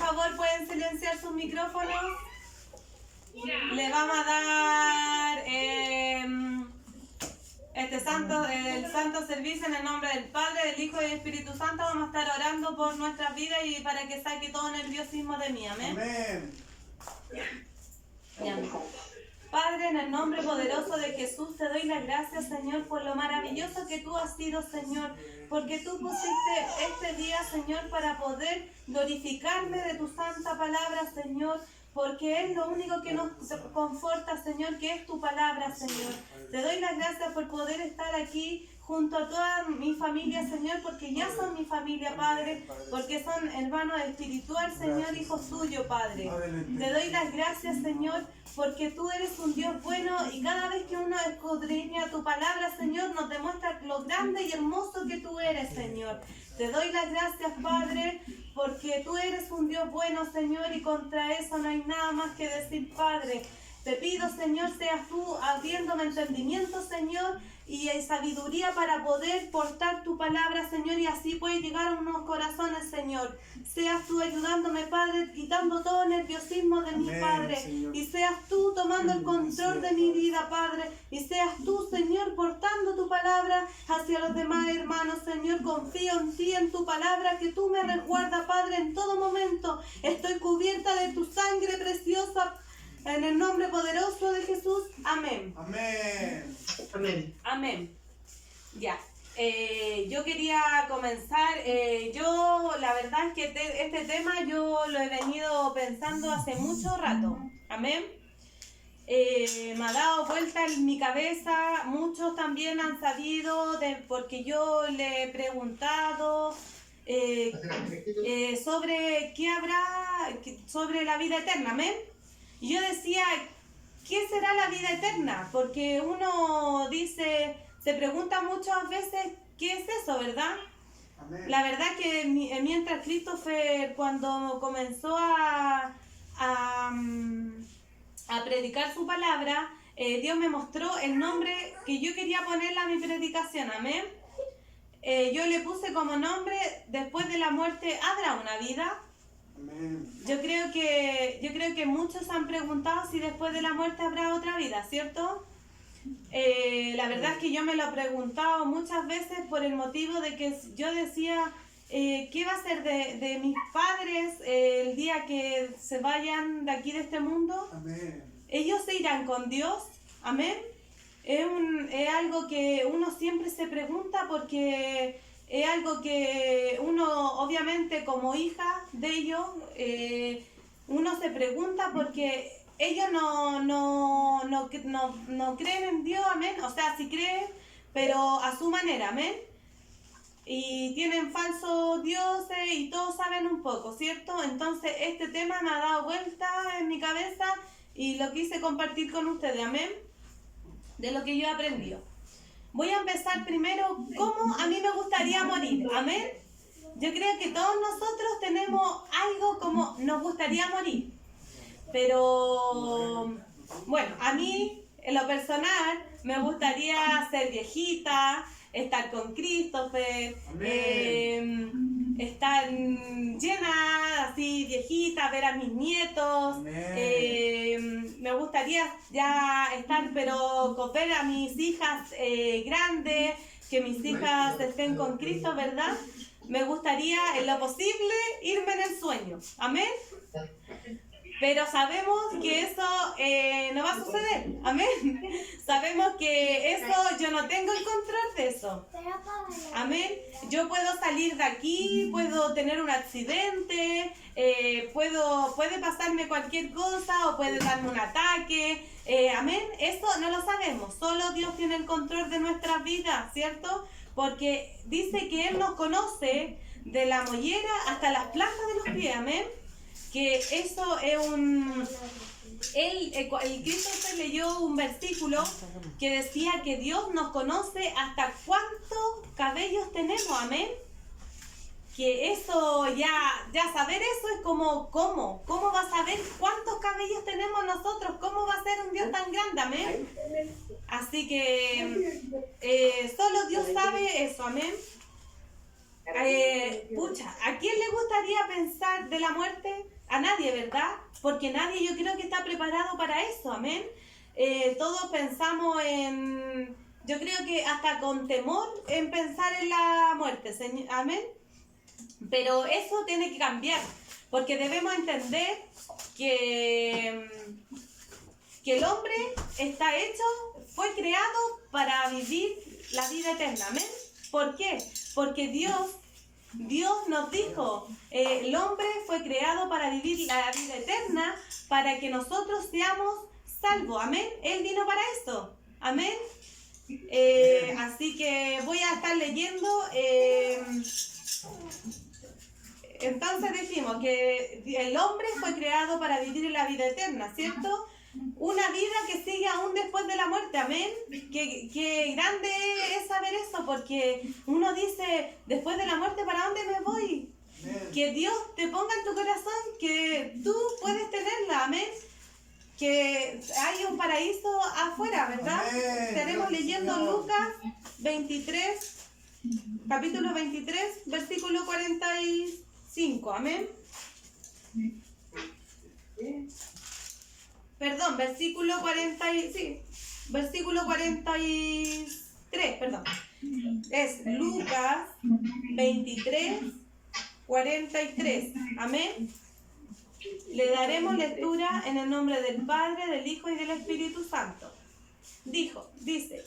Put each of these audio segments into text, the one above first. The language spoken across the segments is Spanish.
favor pueden silenciar sus micrófonos. Le vamos a dar el santo servicio en el nombre del Padre, del Hijo y del Espíritu Santo. Vamos a estar orando por nuestras vidas y para que saque todo nerviosismo de mí. Amén. Amén. Ya. Padre, en el nombre poderoso de Jesús, te doy las gracias, Señor, por lo maravilloso que tú has sido, Señor, porque tú pusiste este día, Señor, para poder glorificarme de tu santa palabra, Señor, porque es lo único que nos conforta, Señor, que es tu palabra, Señor. Te doy las gracias por poder estar aquí junto a toda mi familia, Señor, porque ya son mi familia, Padre, porque son hermanos espiritual, Señor, hijos tuyos, Padre. Te doy las gracias, Señor, porque tú eres un Dios bueno y cada vez que uno escudriña tu palabra, Señor, nos demuestra lo grande y hermoso que tú eres, Señor. Te doy las gracias, Padre, porque tú eres un Dios bueno, Señor, y contra eso no hay nada más que decir, Padre. Te pido, Señor, seas tú abriéndome entendimiento, Señor, y sabiduría para poder portar tu palabra, Señor, y así puede llegar a unos corazones, Señor. Seas tú ayudándome, Padre, quitando todo nerviosismo de mi Padre, Señor. y seas tú tomando el control de mi vida, Padre, y seas tú, Señor, portando tu palabra hacia los demás hermanos, Señor. Confío en ti, en tu palabra, que tú me resguardas, Padre, en todo momento. Estoy cubierta de tu sangre preciosa. En el nombre poderoso de Jesús, amén. Amén. Amén. Amén. Ya. Yo quería comenzar. Yo, la verdad es que este tema yo lo he venido pensando hace mucho rato. Amén. Me ha dado vuelta en mi cabeza. Muchos también han sabido, porque yo le he preguntado sobre qué habrá, sobre la vida eterna. Amén. Y yo decía, ¿qué será la vida eterna? Porque uno dice, se pregunta muchas veces, ¿qué es eso, verdad? Amén. La verdad que mientras Christopher, cuando comenzó a predicar su palabra, Dios me mostró el nombre que yo quería ponerle a mi predicación, amén. Yo le puse como nombre, después de la muerte, ¿habrá una vida? Amén. Yo creo que muchos han preguntado si después de la muerte habrá otra vida, ¿cierto? La verdad es que yo me lo he preguntado muchas veces por el motivo de que yo decía, ¿qué va a ser de mis padres el día que se vayan de aquí de este mundo? Amén. ¿Ellos se irán con Dios? ¿Amén? Es algo que uno siempre se pregunta porque es algo que uno, obviamente, como hija de ellos, uno se pregunta porque ellos no creen en Dios, amén. O sea, sí creen, pero a su manera, amén. Y tienen falsos dioses y todos saben un poco, ¿cierto? Entonces, este tema me ha dado vuelta en mi cabeza y lo quise compartir con ustedes, amén. De lo que yo he aprendido. Voy a empezar primero cómo a mí me gustaría morir, amén. Yo creo que todos nosotros tenemos algo como nos gustaría morir, pero bueno, a mí en lo personal me gustaría ser viejita, estar con Christopher, estar llena, así viejita, ver a mis nietos. Me gustaría ya estar, pero con ver a mis hijas grandes, que mis hijas estén con Cristo, ¿verdad? Me gustaría, en lo posible, irme en el sueño. Amén. Pero sabemos que eso no va a suceder. Amén. Sabemos que eso, yo no tengo el control de eso. Amén. Yo puedo salir de aquí, puedo tener un accidente, puede pasarme cualquier cosa o puede darme un ataque. Amén. Eso no lo sabemos. Solo Dios tiene el control de nuestras vidas, ¿cierto? Porque dice que Él nos conoce de la mollera hasta las plantas de los pies. Amén. Que eso es el Cristo se leyó un versículo que decía que Dios nos conoce hasta cuántos cabellos tenemos, amén. Que eso, ya saber eso es como, ¿cómo va a saber cuántos cabellos tenemos nosotros? ¿Cómo va a ser un Dios tan grande, amén? Así que solo Dios sabe eso, amén. ¿A quién le gustaría pensar de la muerte? a nadie, ¿verdad? Porque nadie yo creo que está preparado para eso, amén. Todos pensamos en, yo creo que hasta con temor en pensar en la muerte, amén. Pero eso tiene que cambiar, porque debemos entender que el hombre está hecho, fue creado para vivir la vida eterna, amén. ¿Por qué? Porque Dios nos dijo, el hombre fue creado para vivir la vida eterna, para que nosotros seamos salvos, amén. Él vino para eso, amén. Así que voy a estar leyendo. Entonces decimos que el hombre fue creado para vivir la vida eterna, ¿cierto? Una vida que sigue aún después de la muerte, amén. Qué grande es saber eso, porque uno dice, después de la muerte, ¿para dónde me voy? Amén. Que Dios te ponga en tu corazón que tú puedes tenerla, amén. Que hay un paraíso afuera, ¿verdad? Amén. Estaremos leyendo Lucas 23, capítulo 23, versículo 45, amén. Perdón, versículo 43, perdón. Es Lucas 23, 43, amén. Le daremos lectura en el nombre del Padre, del Hijo y del Espíritu Santo. Dice,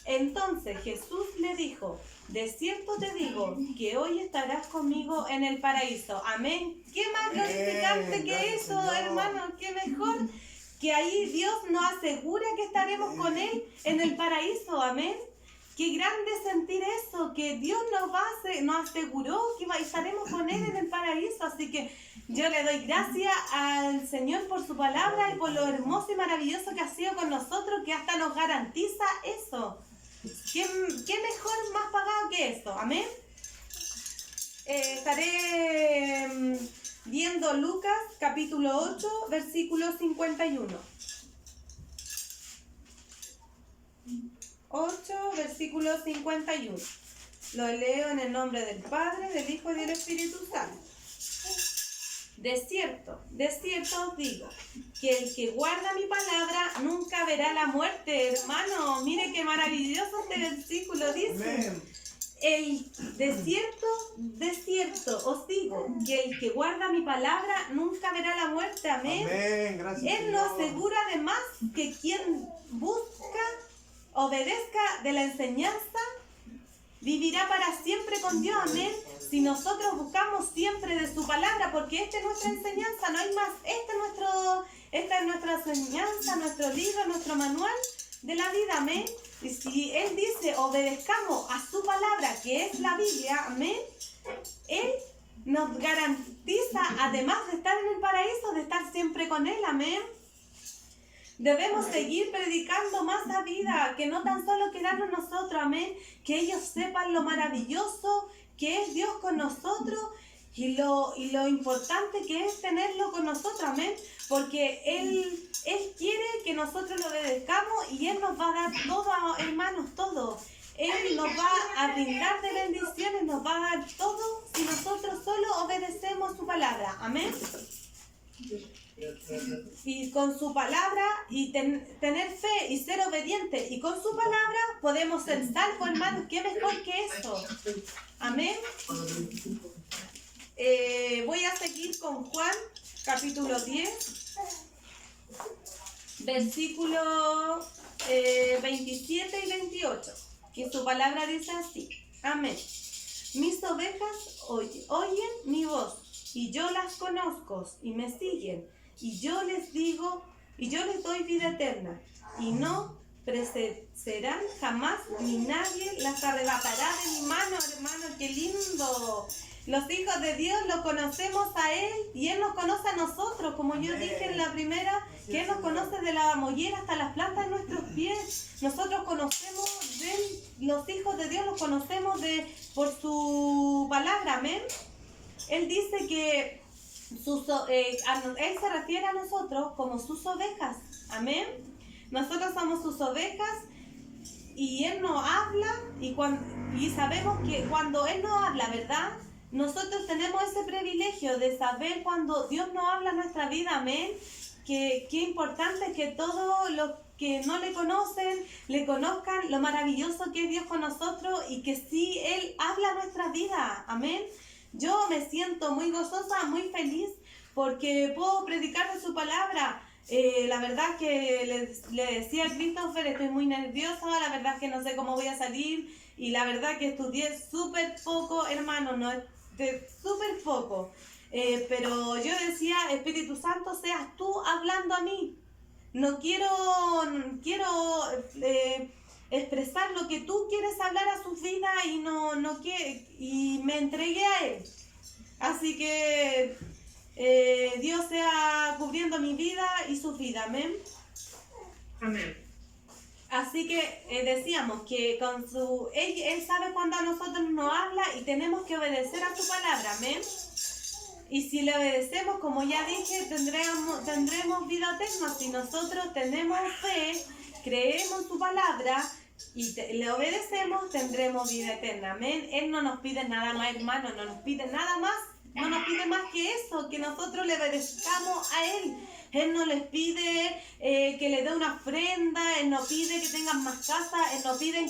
entonces Jesús le dijo, de cierto te digo que hoy estarás conmigo en el paraíso. Amén. ¿Qué más glorificante que eso, hermano? ¿Qué mejor? Que ahí Dios nos asegura que estaremos con Él en el paraíso. Amén. Qué grande sentir eso, que Dios nos aseguró que estaremos con Él en el paraíso. Así que yo le doy gracias al Señor por su palabra y por lo hermoso y maravilloso que ha sido con nosotros, que hasta nos garantiza eso. ¿Qué mejor, más pagado que eso? Amén. Estaré viendo Lucas capítulo 8, versículo 51. 8, versículo 51. Lo leo en el nombre del Padre, del Hijo y del Espíritu Santo. De cierto os digo, que el que guarda mi palabra nunca verá la muerte, hermano. Mire qué maravilloso este versículo dice. De cierto os digo, que el que guarda mi palabra nunca verá la muerte, amén. Amén. Gracias, Él nos asegura además que quien obedezca de la enseñanza, vivirá para siempre con Dios, amén. Si nosotros buscamos siempre de su palabra, porque esta es nuestra enseñanza, no hay más, esta es nuestra enseñanza, nuestro libro, nuestro manual de la vida, amén. Y si Él dice, obedezcamos a su palabra, que es la Biblia, amén, Él nos garantiza, además de estar en el paraíso, de estar siempre con Él, amén. Debemos seguir predicando más la vida, que no tan solo quedarnos nosotros, amén, que ellos sepan lo maravilloso que es Dios con nosotros y lo importante que es tenerlo con nosotros, amén, porque Él quiere que nosotros lo obedezcamos y Él nos va a dar todo, hermanos, todo. Él nos va a brindar de bendiciones, nos va a dar todo si nosotros solo obedecemos su palabra, amén. Y con su palabra y tener fe y ser obediente y con su palabra podemos ser salvos, hermanos. ¿Qué mejor que eso? Amén. Voy a seguir con Juan capítulo 10 versículos 27 y 28, y su palabra dice así, amén. Mis ovejas oyen mi voz, y yo las conozco y me siguen, y yo les doy vida eterna, y no perecerán jamás, ni nadie las arrebatará de mi mano, hermano. ¡Qué lindo! Los hijos de Dios lo conocemos a Él y Él nos conoce a nosotros, como yo dije en la primera, que Él nos conoce de la mollera hasta las plantas de nuestros pies. Nosotros conocemos los hijos de Dios los conocemos por su palabra, amén. Él dice que Él se refiere a nosotros como sus ovejas, amén. Nosotros somos sus ovejas y Él nos habla y sabemos que cuando Él nos habla, ¿verdad? nosotros tenemos ese privilegio de saber cuando Dios nos habla en nuestra vida, amén. Qué importante es que todos los que no le conocen, le conozcan lo maravilloso que es Dios con nosotros y que sí, Él habla a nuestra vida, amén. Yo me siento muy gozosa, muy feliz porque puedo predicar de su palabra. La verdad que le decía a Christopher, estoy muy nerviosa, la verdad que no sé cómo voy a salir y la verdad que estudié súper poco, hermano, no súper poco. Pero yo decía, Espíritu Santo, seas tú hablando a mí. No quiero expresar lo que tú quieres hablar a su vida y me entregué a Él. Así que Dios sea cubriendo mi vida y su vida, amén. Amén. Así que decíamos que Él sabe cuando a nosotros nos habla y tenemos que obedecer a su palabra, amén. Y si le obedecemos, como ya dije, tendremos vida eterna. Si nosotros tenemos fe, creemos en su palabra y le obedecemos, tendremos vida eterna. Amén. Él no nos pide nada más, hermano, no nos pide nada más. No nos pide más que eso, que nosotros le obedezcamos a Él. Él no les pide que le dé una ofrenda, Él no pide que tengan más casa, Él no pide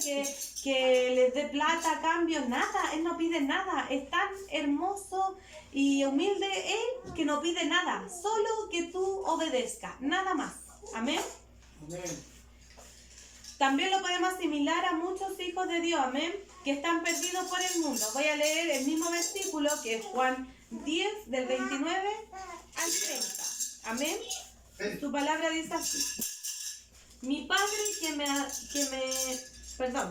que les dé plata a cambio, nada, Él no pide nada. Es tan hermoso y humilde Él que no pide nada, solo que tú obedezcas, nada más. Amén. Amén. También lo podemos asimilar a muchos hijos de Dios, amén, que están perdidos por el mundo. Voy a leer el mismo versículo que es Juan 10, del 29 al 30. Amén. Su palabra dice así. Mi Padre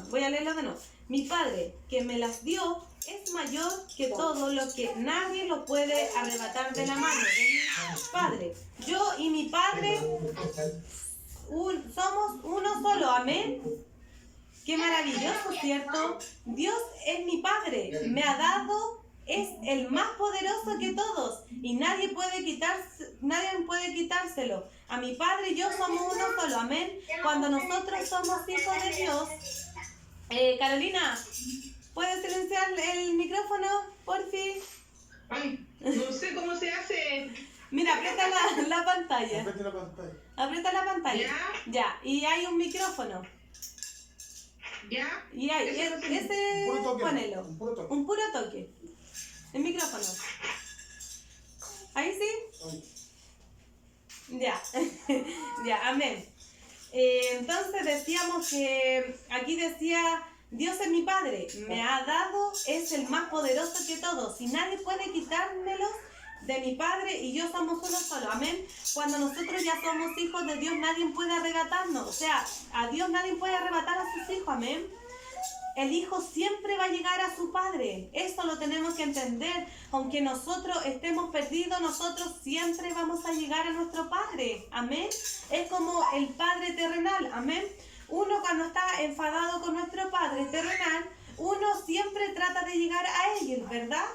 voy a leerlo de nuevo. Mi Padre que me las dio es mayor que todo lo que nadie lo puede arrebatar de la mano de mi Padre. Yo y mi Padre somos uno solo, amén. Qué maravilloso, ¿cierto? Dios es mi Padre, me ha dado, es el más poderoso que todos y nadie puede quitárselo. A mi Padre y yo somos uno solo, amén. Cuando nosotros somos hijos de Dios, Carolina, ¿puedes silenciar el micrófono, por fin? Ay, no sé cómo se hace. Mira, aprieta la pantalla. Aprieta la pantalla. Aprieta la pantalla. Ya, y hay un micrófono. ¿Ya? Y hay, ese, Un puro toque. ponelo. Un puro toque. Un puro toque. El micrófono. Ahí sí. Ay. Ya. Ya, amén. Entonces decíamos que aquí decía, Dios es mi Padre, me ha dado, es el más poderoso que todos y nadie puede quitármelo de mi Padre y yo somos uno solo, amén. Cuando nosotros ya somos hijos de Dios, nadie puede arrebatarnos, o sea, a Dios nadie puede arrebatar a sus hijos, amén. El hijo siempre va a llegar a su Padre, eso lo tenemos que entender. Aunque nosotros estemos perdidos, nosotros siempre vamos a llegar a nuestro Padre, amén. Es como el Padre terrenal, amén. Uno cuando está enfadado con nuestro Padre terrenal, uno siempre trata de llegar a Él, ¿verdad?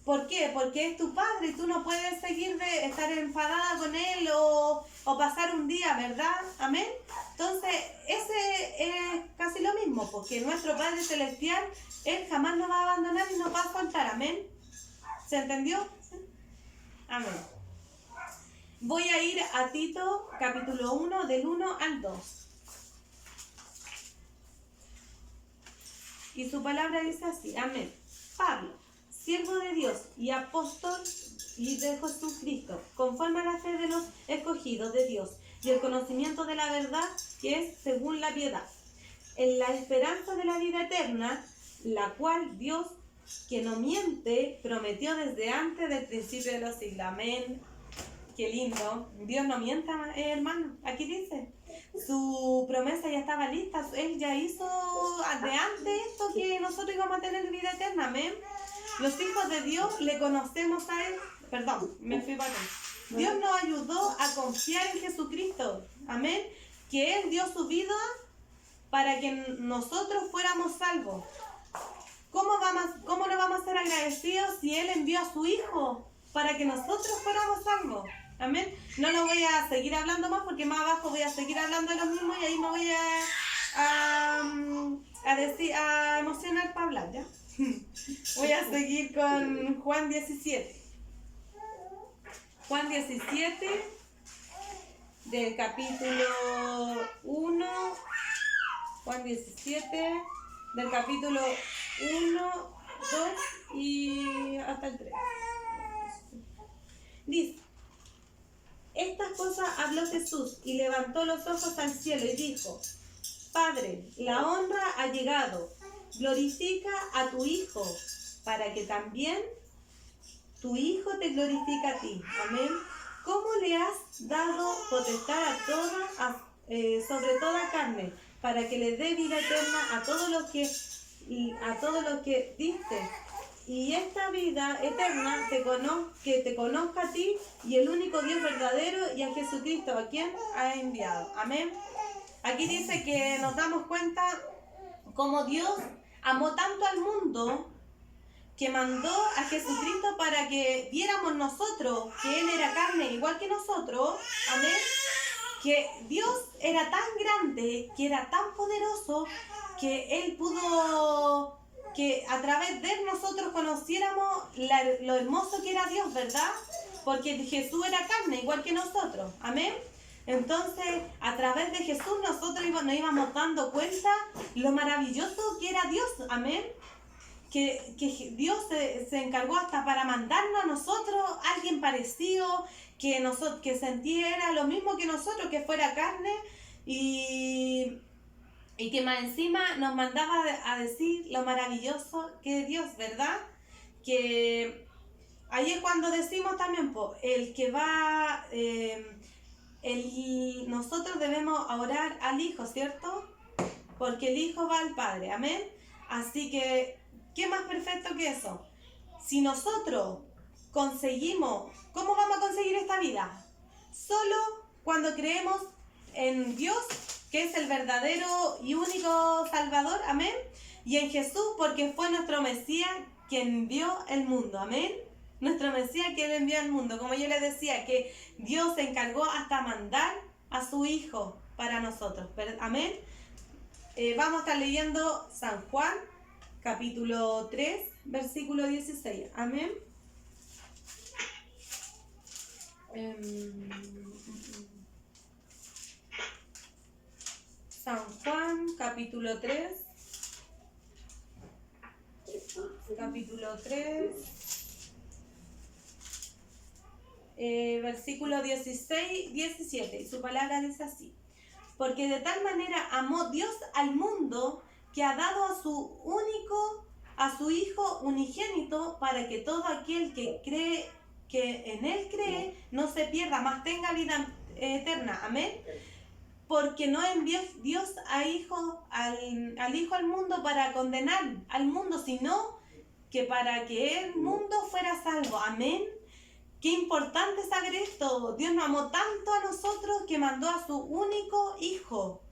¿Por qué? Porque es tu Padre y tú no puedes seguir de estar enfadada con Él o pasar un día, ¿verdad? Amén. Entonces, ese es casi lo mismo, porque nuestro Padre Celestial, Él jamás nos va a abandonar y nos va a soltar, amén. ¿Se entendió? Amén. Voy a ir a Tito, capítulo 1, del 1 al 2. Y su palabra dice así, amén. Pablo, siervo de Dios y apóstol y de Jesucristo, conforme a la fe de los escogidos de Dios y el conocimiento de la verdad que es según la piedad, en la esperanza de la vida eterna, la cual Dios, que no miente, prometió desde antes del principio de los siglos. Amén. Qué lindo. Dios no mienta, hermano. Aquí dice, su promesa ya estaba lista. Él ya hizo de antes esto, que nosotros íbamos a tener vida eterna. Amén. Los hijos de Dios le conocemos a Él. Perdón, me fui para acá. Dios nos ayudó a confiar en Jesucristo. Amén. Que Él dio su vida para que nosotros fuéramos salvos. ¿Cómo no vamos a ser agradecidos si Él envió a su Hijo para que nosotros fuéramos salvos? Amén. No lo voy a seguir hablando más porque más abajo voy a seguir hablando de lo mismo y ahí me voy a emocionar para hablar, ¿ya? Voy a seguir con Juan 17. Juan 17, del capítulo 1. Juan 17, del capítulo 1, 2 y hasta el 3. Dice: estas cosas habló Jesús y levantó los ojos al cielo y dijo: Padre, la honra ha llegado, glorifica a tu Hijo, para que también tu Hijo te glorifique a ti. Amén. ¿Cómo le has dado potestad sobre toda carne, para que le dé vida eterna a todos los que diste? Y esta vida eterna que te conozca a ti y el único Dios verdadero, y a Jesucristo, a quien ha enviado. Amén. Aquí dice que nos damos cuenta cómo Dios amó tanto al mundo que mandó a Jesucristo para que viéramos nosotros que Él era carne igual que nosotros. Amén. Que Dios era tan grande, que era tan poderoso, que Él pudo, que a través de Él nosotros conociéramos lo hermoso que era Dios, ¿verdad? Porque Jesús era carne igual que nosotros. Amén. Entonces, a través de Jesús nosotros nos íbamos dando cuenta lo maravilloso que era Dios. Amén. Que Dios se encargó hasta para mandarnos a nosotros alguien parecido, que sintiera lo mismo que nosotros, que fuera carne, y que más encima nos mandaba a decir lo maravilloso que es Dios, ¿verdad? Que ahí es cuando decimos también, el que va, nosotros debemos orar al Hijo, ¿cierto? Porque el Hijo va al Padre, amén. Así que, ¿qué más perfecto que eso? Si nosotros conseguimos, ¿cómo vamos a conseguir esta vida? Solo cuando creemos en Dios, que es el verdadero y único Salvador, amén. Y en Jesús, porque fue nuestro Mesías quien envió el mundo, amén. Nuestro Mesías que Él envió al mundo. Como yo les decía, que Dios se encargó hasta mandar a su Hijo para nosotros, amén. Vamos a estar leyendo San Juan, capítulo 3, versículo 16, amén. San Juan, capítulo 3, versículo 16, 17, y su palabra dice así: porque de tal manera amó Dios al mundo, que ha dado a su Hijo unigénito, para que todo aquel que en Él cree, no se pierda, mas tenga vida eterna. Amén. Porque no envió Dios al Hijo al mundo para condenar al mundo, sino que para que el mundo fuera salvo. Amén. Qué importante saber esto. Dios nos amó tanto a nosotros que mandó a su único Hijo,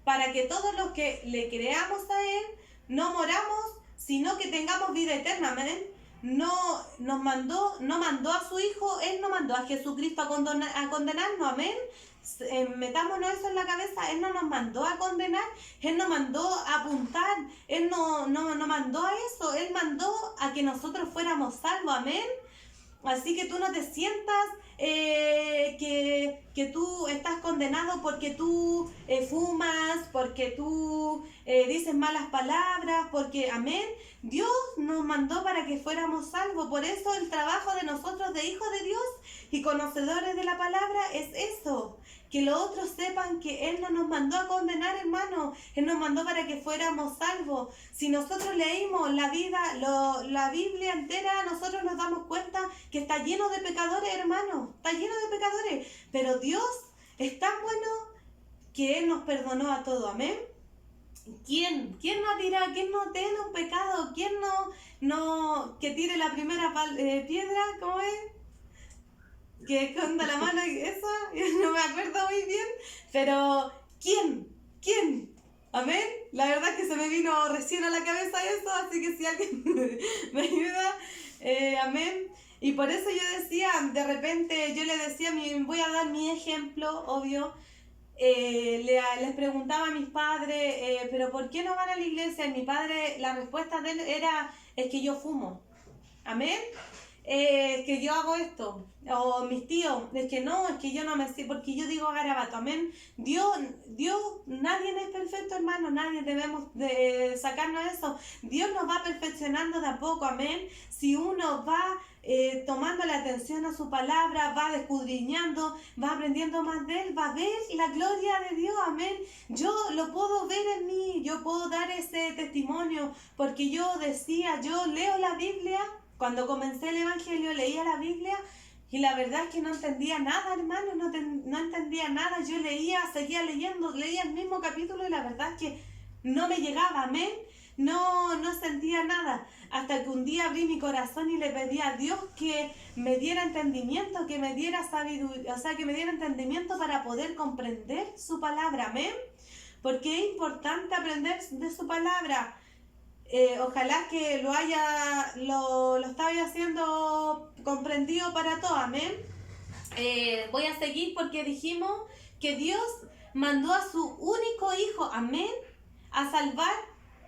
para que todos los que le creamos a Él no moramos, sino que tengamos vida eterna. Amén. No mandó a su Hijo, Él no mandó a Jesucristo a condenarnos. Amén. Metámonos eso en la cabeza. Él no nos mandó a condenar, Él nos mandó a apuntar, Él no mandó a eso, Él mandó a que nosotros fuéramos salvos. Amén. Así que tú no te sientas que tú estás condenado porque tú fumas, porque tú dices malas palabras, porque, amén, Dios nos mandó para que fuéramos salvos. Por eso el trabajo de nosotros de hijos de Dios y conocedores de la palabra es eso, que los otros sepan que Él no nos mandó a condenar, hermano. Él nos mandó para que fuéramos salvos. Si nosotros leímos la Biblia entera, nosotros nos damos cuenta que está lleno de pecadores, hermano. Está lleno de pecadores. Pero Dios es tan bueno que Él nos perdonó a todos. Amén. ¿Quién no dirá? ¿Quién no tiene un pecado? ¿Quién no que tire la primera piedra? ¿Cómo es? Que esconda la mano y eso, no me acuerdo muy bien, pero ¿quién? Amén. La verdad es que se me vino recién a la cabeza eso, así que si alguien me ayuda, amén. Y por eso yo decía, de repente yo le decía, voy a dar mi ejemplo, obvio. Les preguntaba a mis padres, pero ¿por qué no van a la iglesia? Y mi padre, la respuesta de él era, es que yo fumo. Amén. Que yo hago esto, o mis tíos, es que no, es que yo no me sé, porque yo digo garabato, amén. Dios, nadie es perfecto, hermano, nadie debemos de sacarnos eso. Dios nos va perfeccionando de a poco, amén. Si uno va tomando la atención a su palabra, va escudriñando, va aprendiendo más de Él, va a ver la gloria de Dios, amén. Yo lo puedo ver en mí, yo puedo dar ese testimonio, porque yo decía, yo leo la Biblia. Cuando comencé el Evangelio leía la Biblia y la verdad es que no entendía nada, hermano, no entendía nada. Yo seguía leyendo, leía el mismo capítulo y la verdad es que no me llegaba, amén. No sentía nada. Hasta que un día abrí mi corazón y le pedí a Dios que me diera entendimiento, que me diera sabiduría, o sea, que me diera entendimiento para poder comprender su palabra, amén. Porque es importante aprender de su palabra. Ojalá que lo estaba haciendo comprendido para todos, amén. Voy a seguir porque dijimos que Dios mandó a su único hijo, amén, a salvar,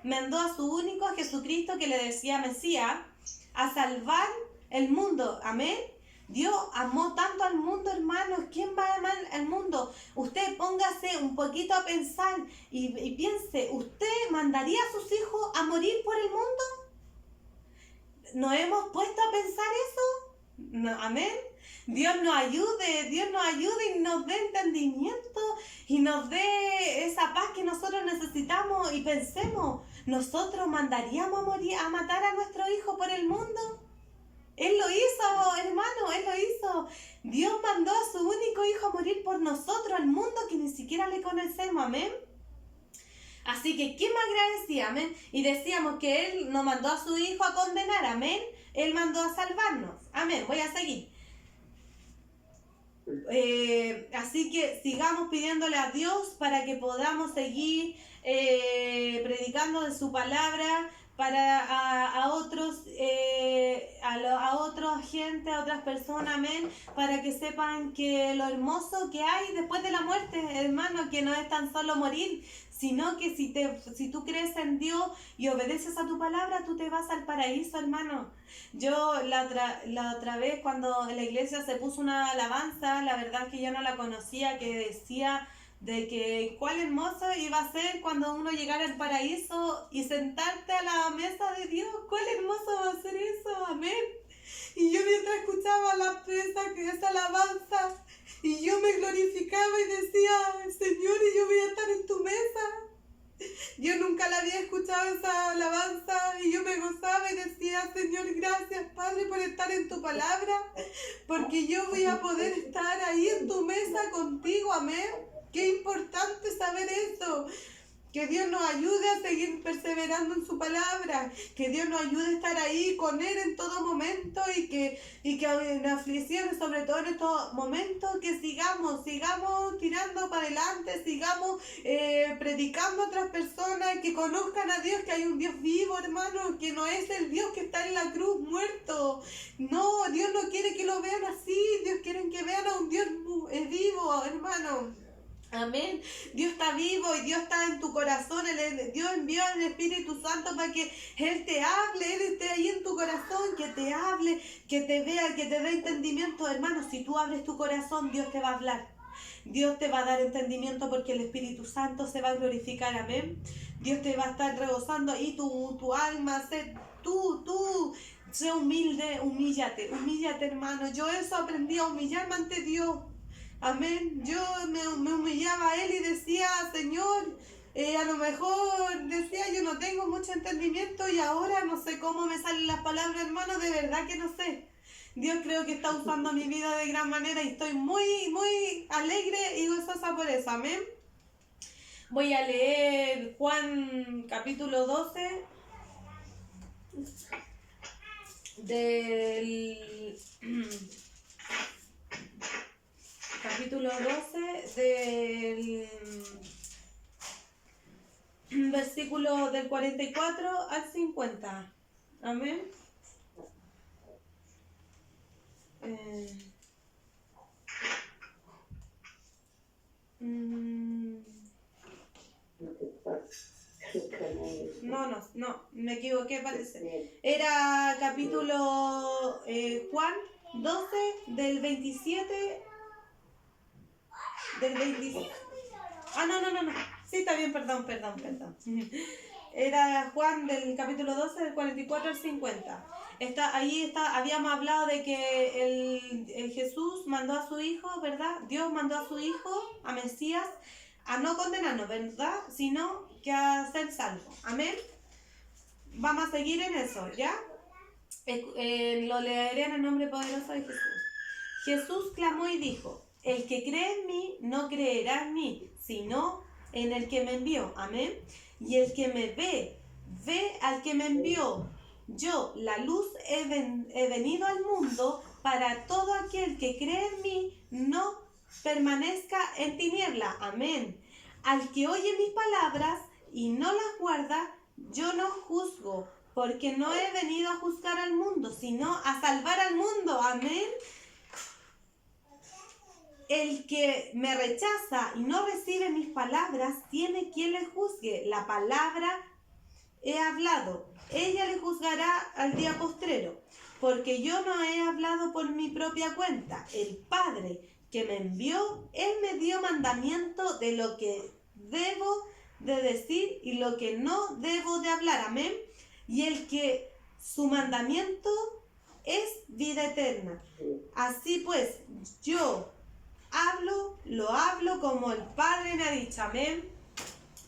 mandó a su único, a Jesucristo, que le decía Mesías, a salvar el mundo, amén. Dios amó tanto al mundo, hermanos. ¿Quién va a amar al mundo? Usted póngase un poquito a pensar y piense, ¿usted mandaría a sus hijos a morir por el mundo? ¿Nos hemos puesto a pensar eso? No, amén. Dios nos ayude y nos dé entendimiento y nos dé esa paz que nosotros necesitamos y pensemos, ¿nosotros mandaríamos a morir, a matar a nuestro hijo por el mundo? Él lo hizo, hermano, Él lo hizo. Dios mandó a su único hijo a morir por nosotros, al mundo que ni siquiera le conocemos, amén. Así que, ¿quién más agradecía? Amén. Y decíamos que Él no mandó a su hijo a condenar, amén. Él mandó a salvarnos, amén. Voy a seguir. Así que sigamos pidiéndole a Dios para que podamos seguir predicando de su palabra para a otros, a otros gente, a otras personas, amén, para que sepan que lo hermoso que hay después de la muerte, hermano, que no es tan solo morir, sino que si tú crees en Dios y obedeces a tu palabra, tú te vas al paraíso, hermano. Yo la otra vez cuando en la iglesia se puso una alabanza, la verdad es que yo no la conocía, que decía de que cuál hermoso iba a ser cuando uno llegara al paraíso y sentarte a la mesa de Dios, cuál hermoso va a ser eso, amén. Y yo mientras escuchaba esa alabanza, y yo me glorificaba y decía, Señor, y yo voy a estar en tu mesa. Yo nunca la había escuchado esa alabanza y yo me gozaba y decía, Señor, gracias, Padre, por estar en tu palabra, porque yo voy a poder estar ahí en tu mesa contigo, amén. Qué importante saber eso. Que Dios nos ayude a seguir perseverando en su palabra, que Dios nos ayude a estar ahí con Él en todo momento y que en aflicciones, sobre todo en estos momentos, que sigamos tirando para adelante, sigamos predicando a otras personas, que conozcan a Dios, que hay un Dios vivo, hermano, que no es el Dios que está en la cruz muerto. No, Dios no quiere que lo vean así, Dios quiere que vean a un Dios vivo, hermano. Amén. Dios está vivo y Dios está en tu corazón. Dios envió al Espíritu Santo para que Él te hable, Él esté ahí en tu corazón, que te hable, que te vea, que te dé entendimiento. Hermano, si tú abres tu corazón, Dios te va a hablar. Dios te va a dar entendimiento porque el Espíritu Santo se va a glorificar. Amén. Dios te va a estar rebosando y tu alma, sé humilde, humíllate, hermano. Yo eso aprendí a humillarme ante Dios. Amén. Yo me humillaba a Él y decía, Señor, a lo mejor decía, yo no tengo mucho entendimiento y ahora no sé cómo me salen las palabras, hermano, de verdad que no sé. Dios creo que está usando mi vida de gran manera y estoy muy, muy alegre y gozosa por eso. Amén. Voy a leer Juan capítulo 12 del... Capítulo 12 del versículo del 44 al 50. Amén. No, me equivoqué, parece. Era capítulo Juan 12, del 27, del 27. No. Sí, está bien, perdón. Era Juan del capítulo 12, del 44 al 50. Habíamos hablado de que el Jesús mandó a su Hijo, ¿verdad? Dios mandó a su Hijo, a Mesías, a no condenarnos, ¿verdad? Sino que a ser salvos. Amén. Vamos a seguir en eso, ¿ya? Lo leeré en el nombre poderoso de Jesús. Jesús clamó y dijo: el que cree en mí no creerá en mí, sino en el que me envió. Amén. Y el que me ve al que me envió. Yo, la luz, he venido al mundo para todo aquel que cree en mí no permanezca en tiniebla. Amén. Al que oye mis palabras y no las guarda, yo no juzgo, porque no he venido a juzgar al mundo, sino a salvar al mundo. Amén. El que me rechaza y no recibe mis palabras, tiene quien le juzgue. La palabra he hablado, ella le juzgará al día postrero, porque yo no he hablado por mi propia cuenta. El Padre que me envió, Él me dio mandamiento de lo que debo de decir y lo que no debo de hablar. Amén. Y el que su mandamiento es vida eterna. Así pues, yo lo hablo como el Padre me ha dicho. Amén.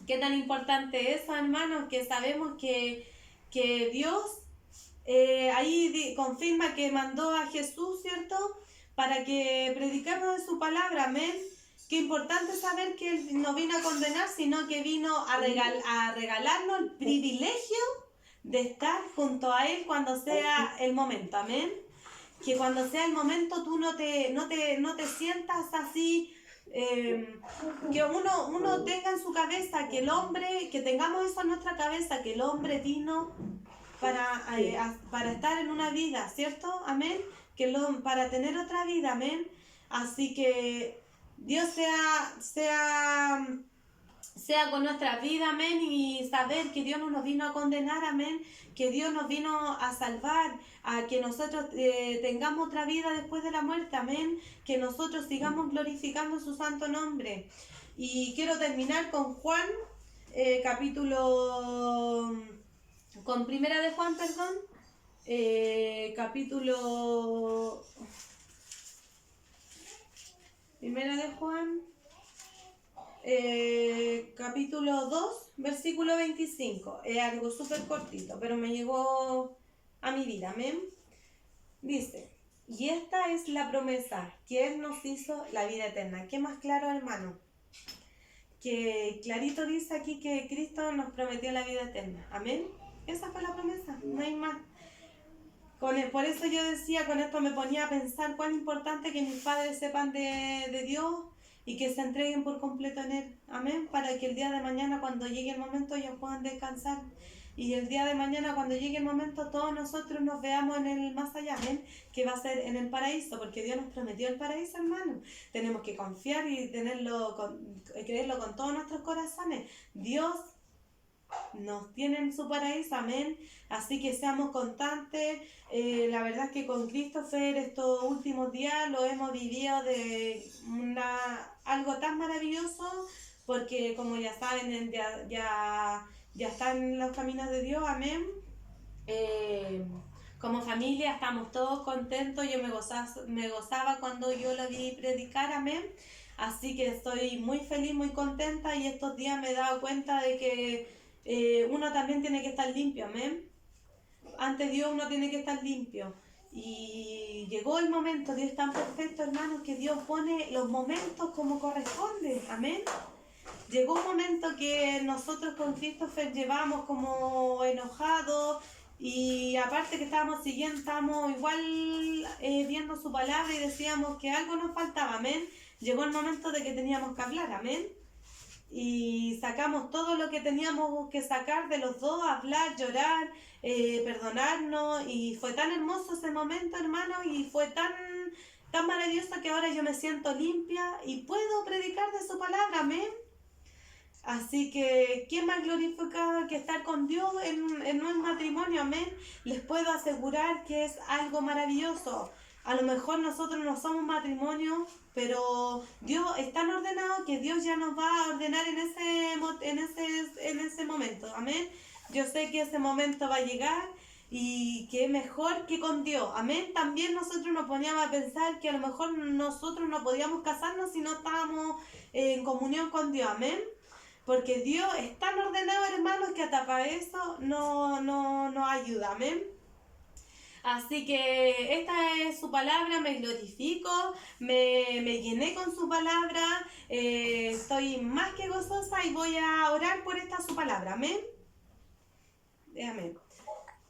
Qué tan importante es eso, hermanos, que sabemos que Dios ahí confirma que mandó a Jesús, ¿cierto? Para que predicamos de su palabra. Amén. Qué importante saber que Él no vino a condenar, sino que vino a regalarnos el privilegio de estar junto a Él cuando sea el momento. Amén. Que cuando sea el momento tú no te sientas así, que uno tenga en su cabeza que el hombre, que tengamos eso en nuestra cabeza, que el hombre vino para estar en una vida, ¿cierto? Amén. Para tener otra vida. Amén. Así que Dios sea con nuestra vida, amén, y saber que Dios no nos vino a condenar, amén, que Dios nos vino a salvar, a que nosotros tengamos otra vida después de la muerte, amén, que nosotros sigamos glorificando su santo nombre. Y quiero terminar con Juan, con Primera de Juan, perdón, capítulo... Primera de Juan, capítulo 2, versículo 25. Es algo súper cortito, pero me llegó a mi vida. Amén. Dice: y esta es la promesa que Él nos hizo, la vida eterna. ¿Qué más claro, hermano? Que clarito dice aquí que Cristo nos prometió la vida eterna. Amén. Esa fue la promesa, no hay más. Por eso yo decía, con esto me ponía a pensar cuán importante que mis padres sepan de Dios y que se entreguen por completo en Él. Amén. Para que el día de mañana, cuando llegue el momento, ellos puedan descansar. Y el día de mañana, cuando llegue el momento, todos nosotros nos veamos en el más allá. Amén. Que va a ser en el paraíso, porque Dios nos prometió el paraíso, hermano. Tenemos que confiar y creerlo con todos nuestros corazones. Dios nos tiene en su paraíso, amén. Así que seamos constantes. La verdad es que con Christopher estos últimos días lo hemos vivido de algo tan maravilloso, porque como ya saben, ya está en los caminos de Dios, amén. Como familia estamos todos contentos. Yo me gozaba cuando yo lo vi predicar, amén. Así que estoy muy feliz, muy contenta, y estos días me he dado cuenta de que uno también tiene que estar limpio, amén. Ante Dios uno tiene que estar limpio. Y llegó el momento, Dios es tan perfecto, hermanos, que Dios pone los momentos como corresponde, amén. Llegó un momento que nosotros con Christopher llevamos como enojados, y aparte que estábamos igual viendo su palabra, y decíamos que algo nos faltaba, amén. Llegó el momento de que teníamos que hablar, amén. Y sacamos todo lo que teníamos que sacar de los dos, hablar, llorar, perdonarnos, y fue tan hermoso ese momento, hermanos, y fue tan maravilloso que ahora yo me siento limpia y puedo predicar de su palabra, amén. Así que, ¿quién más glorifica que estar con Dios en un matrimonio? Amén. Les puedo asegurar que es algo maravilloso. A lo mejor nosotros no somos matrimonio, pero Dios es tan ordenado que Dios ya nos va a ordenar en ese momento. Amén. Yo sé que ese momento va a llegar y que es mejor que con Dios. Amén. También nosotros nos poníamos a pensar que a lo mejor nosotros no podíamos casarnos si no estábamos en comunión con Dios. Amén. Porque Dios es tan ordenado, hermanos, que hasta para eso nos ayuda. Amén. Así que esta es su palabra, me glorifico, me llené con su palabra, estoy más que gozosa y voy a orar por esta su palabra. Amén. Amén.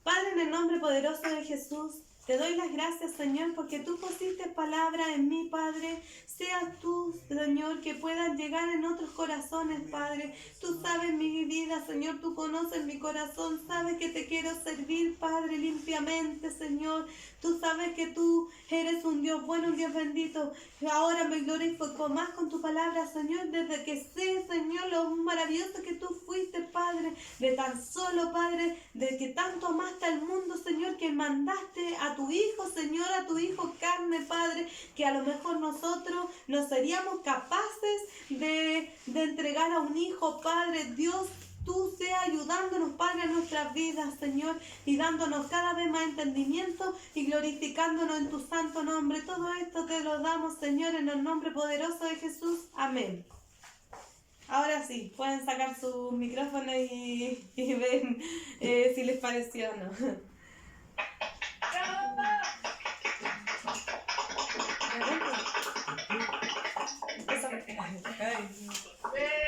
Padre, en el nombre poderoso de Jesús, te doy las gracias, Señor, porque tú pusiste palabra en mí, Padre. Seas tú, Señor, que puedan llegar en otros corazones, Padre. Tú sabes mi vida, Señor, tú conoces mi corazón, sabes que te quiero servir, Padre, limpiamente, Señor. Tú sabes que tú eres un Dios bueno, un Dios bendito. Ahora me glorifico más con tu palabra, Señor, desde que sé, Señor, lo maravilloso que tú fuiste, Padre, de tan solo, Padre, de que tanto amaste al mundo, Señor, que mandaste a tu Hijo, Señor, a tu Hijo carne, Padre, que a lo mejor nosotros no seríamos capaces de entregar a un Hijo, Padre. Dios, tú seas ayudándonos, Padre, en nuestras vidas, Señor, y dándonos cada vez más entendimiento y glorificándonos en tu santo nombre. Todo esto te lo damos, Señor, en el nombre poderoso de Jesús. Amén. Ahora sí, pueden sacar sus micrófonos y ven si les pareció o no. Ay.